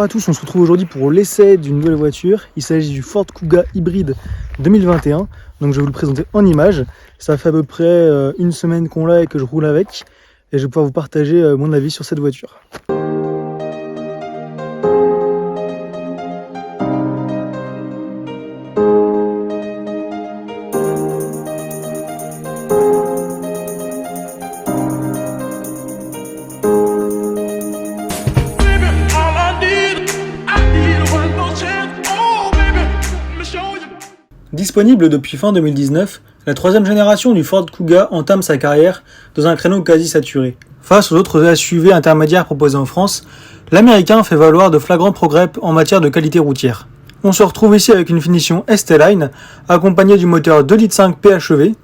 à tous, on se retrouve aujourd'hui pour l'essai d'une nouvelle voiture. Il s'agit du Ford Kuga hybride 2021. Donc je vais vous le présenter en images. Ça fait à peu près une semaine qu'on l'a et que je roule avec. Et je vais pouvoir vous partager mon avis sur cette voiture. Disponible depuis fin 2019, la troisième génération du Ford Kuga entame sa carrière dans un créneau quasi saturé. Face aux autres SUV intermédiaires proposés en France, l'américain fait valoir de flagrants progrès en matière de qualité routière. On se retrouve ici avec une finition ST-Line, accompagnée du moteur 2,5 litres PHEV.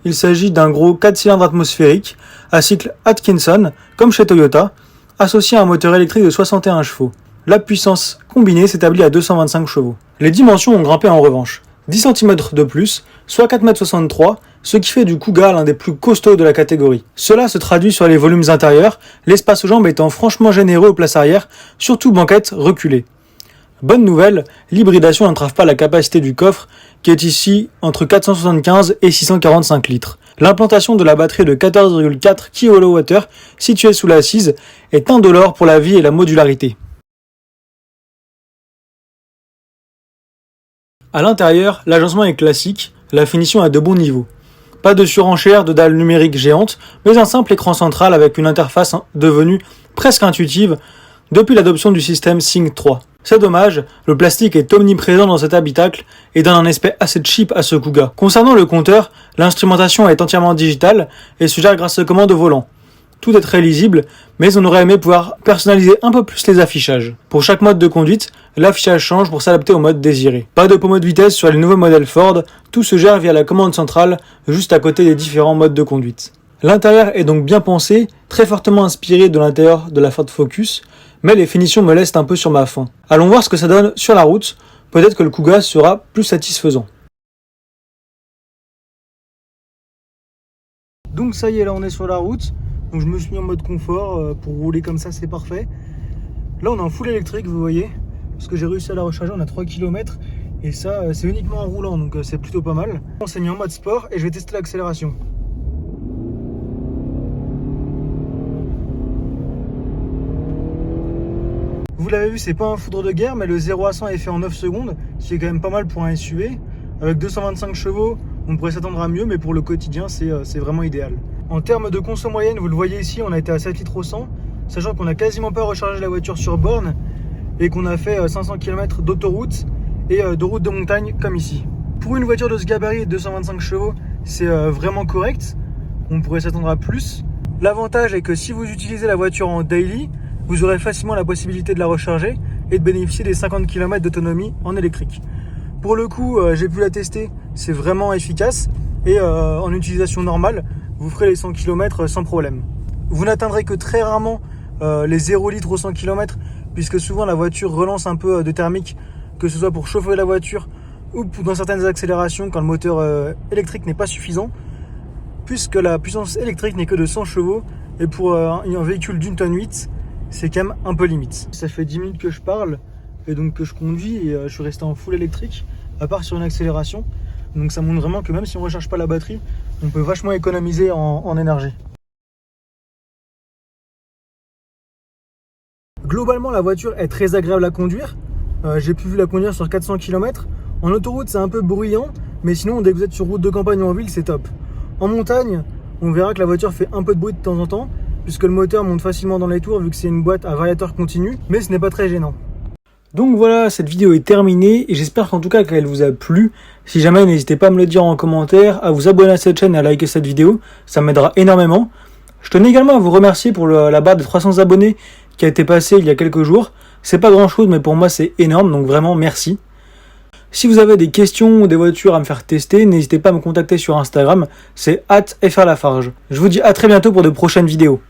Il s'agit d'un gros 4 cylindres atmosphériques à cycle Atkinson, comme chez Toyota, associé à un moteur électrique de 61 chevaux. La puissance combinée s'établit à 225 chevaux. Les dimensions ont grimpé en revanche. 10 cm de plus, soit 4,63 m, ce qui fait du Kuga l'un des plus costauds de la catégorie. Cela se traduit sur les volumes intérieurs, l'espace aux jambes étant franchement généreux aux places arrière, surtout banquette reculée. Bonne nouvelle, l'hybridation n'entrave pas la capacité du coffre, qui est ici entre 475 et 645 litres. L'implantation de la batterie de 14,4 kWh située sous l'assise est indolore pour la vie et la modularité. À l'intérieur, l'agencement est classique, la finition est de bon niveau. Pas de surenchère de dalles numériques géantes, mais un simple écran central avec une interface devenue presque intuitive depuis l'adoption du système Sync 3. C'est dommage, le plastique est omniprésent dans cet habitacle et donne un aspect assez cheap à ce Kuga. Concernant le compteur, l'instrumentation est entièrement digitale et se gère grâce aux commandes au volant. Tout est très lisible, mais on aurait aimé pouvoir personnaliser un peu plus les affichages. Pour chaque mode de conduite, l'affichage change pour s'adapter au mode désiré. Pas de pommeau de vitesse sur les nouveaux modèles Ford, tout se gère via la commande centrale, juste à côté des différents modes de conduite. L'intérieur est donc bien pensé, très fortement inspiré de l'intérieur de la Ford Focus, mais les finitions me laissent un peu sur ma faim. Allons voir ce que ça donne sur la route, peut-être que le Kuga sera plus satisfaisant. Donc ça y est, là on est sur la route. Donc je me suis mis en mode confort, pour rouler comme ça c'est parfait. Là on est en full électrique, vous voyez, parce que j'ai réussi à la recharger, on a 3 km. Et ça c'est uniquement en roulant, donc c'est plutôt pas mal. On s'est mis en mode sport et je vais tester l'accélération. Vous l'avez vu, c'est pas un foudre de guerre, mais le 0 à 100 est fait en 9 secondes, ce qui est quand même pas mal pour un SUV. Avec 225 chevaux, on pourrait s'attendre à mieux, mais pour le quotidien, c'est vraiment idéal. En termes de conso moyenne, vous le voyez ici, on a été à 7 litres au 100, sachant qu'on a quasiment pas rechargé la voiture sur borne et qu'on a fait 500 km d'autoroute et de route de montagne comme ici. Pour une voiture de ce gabarit et de 225 chevaux, c'est vraiment correct. On pourrait s'attendre à plus. L'avantage est que si vous utilisez la voiture en daily, vous aurez facilement la possibilité de la recharger et de bénéficier des 50 km d'autonomie en électrique. Pour le coup, j'ai pu la tester, c'est vraiment efficace et en utilisation normale, vous ferez les 100 km sans problème. Vous n'atteindrez que très rarement les 0 litres au 100 km puisque souvent la voiture relance un peu de thermique, que ce soit pour chauffer la voiture ou dans certaines accélérations quand le moteur électrique n'est pas suffisant, puisque la puissance électrique n'est que de 100 chevaux et pour un véhicule d'une tonne 8, c'est quand même un peu limite. Ça fait 10 minutes que je parle et donc que je conduis et je suis resté en full électrique, à part sur une accélération. Donc ça montre vraiment que même si on ne recharge pas la batterie, on peut vachement économiser en énergie. Globalement, la voiture est très agréable à conduire. J'ai pu la conduire sur 400 km. En autoroute, c'est un peu bruyant, mais sinon, dès que vous êtes sur route de campagne ou en ville, c'est top. En montagne, on verra que la voiture fait un peu de bruit de temps en temps, puisque le moteur monte facilement dans les tours vu que c'est une boîte à variateur continu, mais ce n'est pas très gênant. Donc voilà, cette vidéo est terminée et j'espère qu'en tout cas qu'elle vous a plu. Si jamais, n'hésitez pas à me le dire en commentaire, à vous abonner à cette chaîne et à liker cette vidéo, ça m'aidera énormément. Je tenais également à vous remercier pour la barre de 300 abonnés qui a été passée il y a quelques jours. C'est pas grand chose, mais pour moi c'est énorme, donc vraiment merci. Si vous avez des questions ou des voitures à me faire tester, n'hésitez pas à me contacter sur Instagram, c'est @frlafarge. Je vous dis à très bientôt pour de prochaines vidéos.